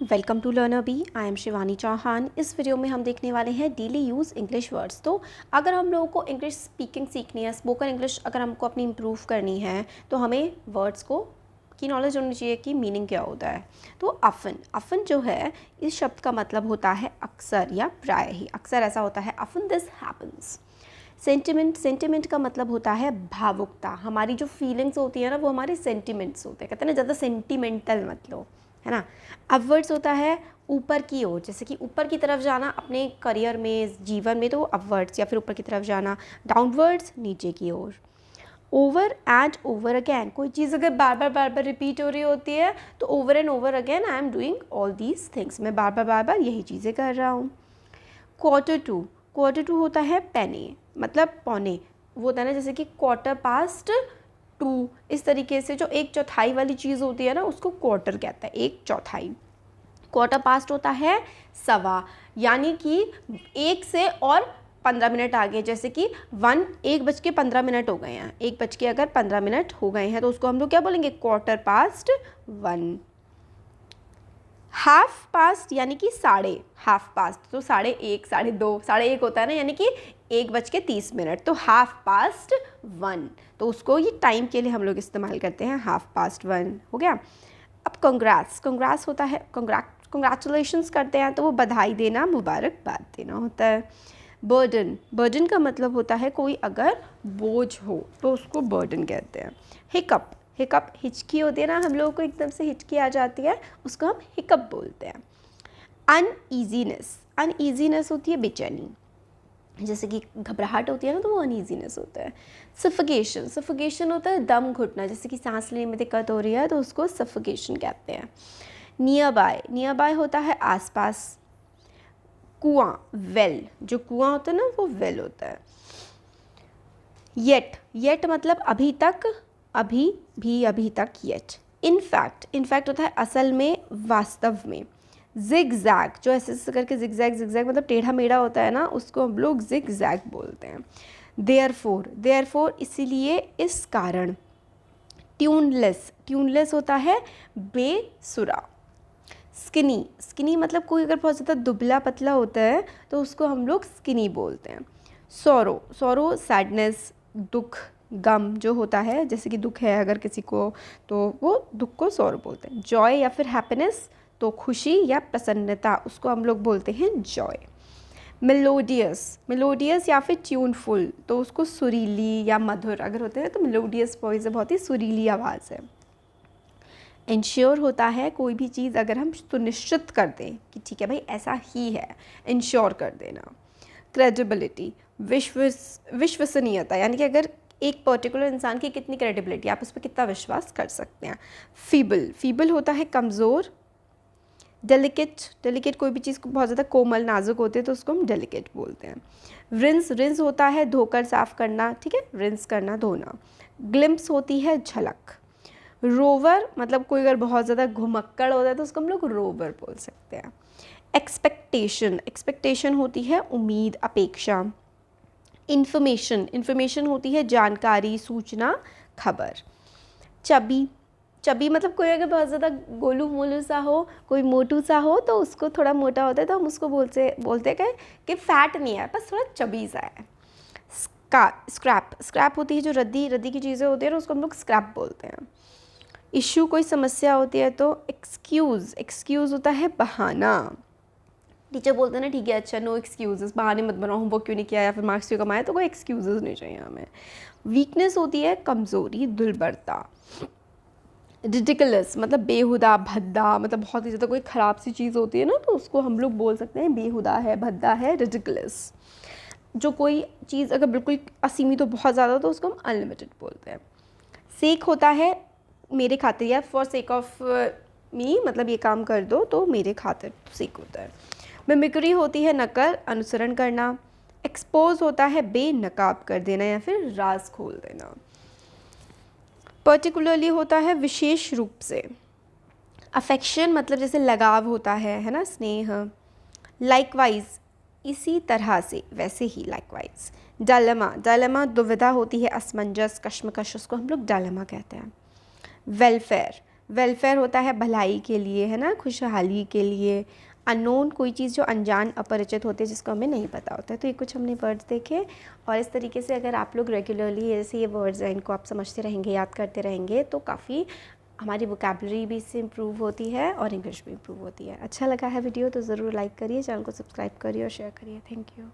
Welcome to learner B. I am Shivani Chauhan. इस video में हम देखने वाले हैं डेली यूज़ इंग्लिश वर्ड्स। तो अगर हम लोगों को इंग्लिश स्पीकिंग सीखनी है, स्पोकन इंग्लिश अगर हमको अपनी इम्प्रूव करनी है, तो हमें वर्ड्स को की नॉलेज होनी चाहिए कि मीनिंग क्या होता है। तो अफन जो है, इस शब्द का मतलब होता है अक्सर या प्राय ही। अक्सर ऐसा होता है, अफन दिस हैपन्स। सेंटिमेंट का मतलब होता है भावुकता। हमारी जो फीलिंग्स होती है ना, वो हमारे सेंटिमेंट्स होते हैं। कहते हैं ना, ज़्यादा सेंटिमेंटल मत लो, है ना। अपवर्ड्स होता है ऊपर की ओर, जैसे कि ऊपर की तरफ जाना अपने करियर में, जीवन में, तो अपवर्ड्स या फिर ऊपर की तरफ जाना। डाउनवर्ड्स नीचे की ओर। ओवर एंड ओवर अगैन, कोई चीज़ अगर बार बार रिपीट हो रही होती है तो over and over again I am doing all these things, मैं बार बार यही चीज़ें कर रहा हूँ। क्वार्टर टू होता है पैने, मतलब पौने। वो होता है ना, जैसे कि क्वार्टर पास्ट टू, इस तरीके से जो एक चौथाई वाली चीज़ होती है ना, उसको क्वार्टर कहता है, एक चौथाई। क्वार्टर पास्ट होता है सवा, यानी कि एक से और 15 मिनट आगे, जैसे कि 1:15 हो गए हैं, 1 अगर 15 मिनट हो गए हैं तो उसको हम लोग क्या बोलेंगे, क्वार्टर पास्ट 1। हाफ पास्ट यानी कि साढ़े, हाफ पास्ट तो 1:30, 2:30, 1:30 होता है ना, यानी कि 1:30, तो हाफ पास्ट 1, तो उसको ये टाइम के लिए हम लोग इस्तेमाल करते हैं, हाफ पास्ट 1 हो गया। अब कंग्रेट्स होता है, कंग्रेचुलेशंस करते हैं तो वो बधाई देना, मुबारकबाद देना होता है। बर्डन का मतलब होता है कोई अगर बोझ हो तो उसको बर्डन कहते हैं। हिकअप हिचकी होती है ना, हम लोगों को एकदम से हिचकी आ जाती है, उसको हम हिकअप बोलते हैं। अनईजीनेस होती है बेचैनी, जैसे कि घबराहट होती है ना, तो वो अनईजीनेस होता है। सफोकेशन होता है दम घुटना, जैसे कि सांस लेने में दिक्कत हो रही है तो उसको सफोकेशन कहते हैं। नियर बाय होता है आसपास। कुआं, वेल, जो कुआं होता है ना, वो वेल होता है। येट मतलब अभी तक, अभी तक, येट। इनफैक्ट होता है असल में, वास्तव में। जिग-जैग, जो ऐसे करके जिग-जैग मतलब टेढ़ा मेढ़ा होता है ना, उसको हम लोग जिग-जैग बोलते हैं। देयरफॉर इसीलिए, इस कारण। ट्यूनलेस होता है बेसुरा। स्किनी मतलब कोई अगर बहुत ज़्यादा दुबला पतला होता है तो उसको हम लोग स्किनी बोलते हैं। सॉरो सैडनेस, दुख, गम जो होता है, जैसे कि दुख है अगर किसी को तो वो दुख को सॉरो बोलते हैं। जॉय या फिर हैप्पीनेस, तो खुशी या प्रसन्नता, उसको हम लोग बोलते हैं जॉय। मेलोडियस या फिर ट्यूनफुल, तो उसको सुरीली या मधुर अगर होते हैं तो मेलोडियस वॉइस है, बहुत ही सुरीली आवाज़ है। इंश्योर होता है कोई भी चीज़ अगर हम सुनिश्चित कर दें कि ठीक है भाई ऐसा ही है, इंश्योर कर देना। क्रेडिबिलिटी, विश्वसनीयता, यानी कि अगर एक पर्टिकुलर इंसान की कितनी क्रेडिबिलिटी, आप उस पर कितना विश्वास कर सकते हैं। फीबल होता है कमज़ोर। डेलिकेट कोई भी चीज़ को बहुत ज़्यादा कोमल नाजुक होते हैं तो उसको हम डेलिकेट बोलते हैं। रिंस होता है धोकर साफ करना, ठीक है, रिंस करना, धोना। ग्लिम्प्स होती है झलक। रोवर मतलब कोई अगर बहुत ज़्यादा घुमक्कड़ होता है तो उसको हम लोग रोवर बोल सकते हैं। एक्सपेक्टेशन होती है उम्मीद, अपेक्षा। इन्फॉर्मेशन होती है जानकारी, सूचना, खबर। चबी मतलब कोई अगर बहुत ज़्यादा गोलू मोलू सा हो, कोई मोटू सा हो, तो उसको थोड़ा मोटा होता है तो हम उसको बोलते हैं कि फैट नहीं है, बस थोड़ा चबी सा है। स्क्रैप होती है जो रद्दी की चीज़ें होती है ना, उसको हम लोग स्क्रैप बोलते हैं। इशू कोई समस्या होती है तो एक्सक्यूज़ होता है बहाना। टीचर बोलते हैं ना, ठीक है अच्छा, नो एक्सक्यूज़ेस, बहाने मत बनाओ, होमवर्क क्यों नहीं किया या फिर मार्क्स क्यों कमाए, तो कोई एक्सक्यूज़ेस नहीं चाहिए हमें। वीकनेस होती है कमज़ोरी, दुर्बलता। रिडिकुलस मतलब बेहुदा, भद्दा, मतलब बहुत ही ज़्यादा कोई ख़राब सी चीज़ होती है ना, तो उसको हम लोग बोल सकते हैं बेहुदा है, भद्दा है, रिडिकुलस। जो कोई चीज़ अगर बिल्कुल असीमित हो, बहुत ज़्यादा, तो उसको हम अनलिमिटेड बोलते हैं। सेक होता है मेरे खातिर या फॉर सेक ऑफ मी, मतलब ये काम कर दो तो मेरे खातिर सेक होता है। मिमिक्री होती है नकल, अनुसरण करना। एक्सपोज होता है बेनकाब कर देना या फिर राज खोल देना। पर्टिकुलरली होता है विशेष रूप से। अफेक्शन मतलब जैसे लगाव होता है ना, स्नेह। लाइकवाइज इसी तरह से, वैसे ही, लाइकवाइज। डायलेमा दुविधा होती है, असमंजस, कश्मकश, उसको हम लोग डायलेमा कहते हैं। वेलफेयर वेलफेयर होता है भलाई के लिए, है ना, खुशहाली के लिए। अननोन कोई चीज़ जो अनजान अपरिचित होती है, जिसको हमें नहीं पता होता है। तो ये कुछ हमने वर्ड्स देखे, और इस तरीके से अगर आप लोग रेगुलरली ऐसे ये वर्ड्स हैं इनको आप समझते रहेंगे, याद करते रहेंगे, तो काफ़ी हमारी वोकैबुलरी भी इससे इम्प्रूव होती है और इंग्लिश भी इम्प्रूव होती है। अच्छा लगा है वीडियो तो ज़रूर लाइक करिए, चैनल को सब्सक्राइब करिए और शेयर करिए। Thank you.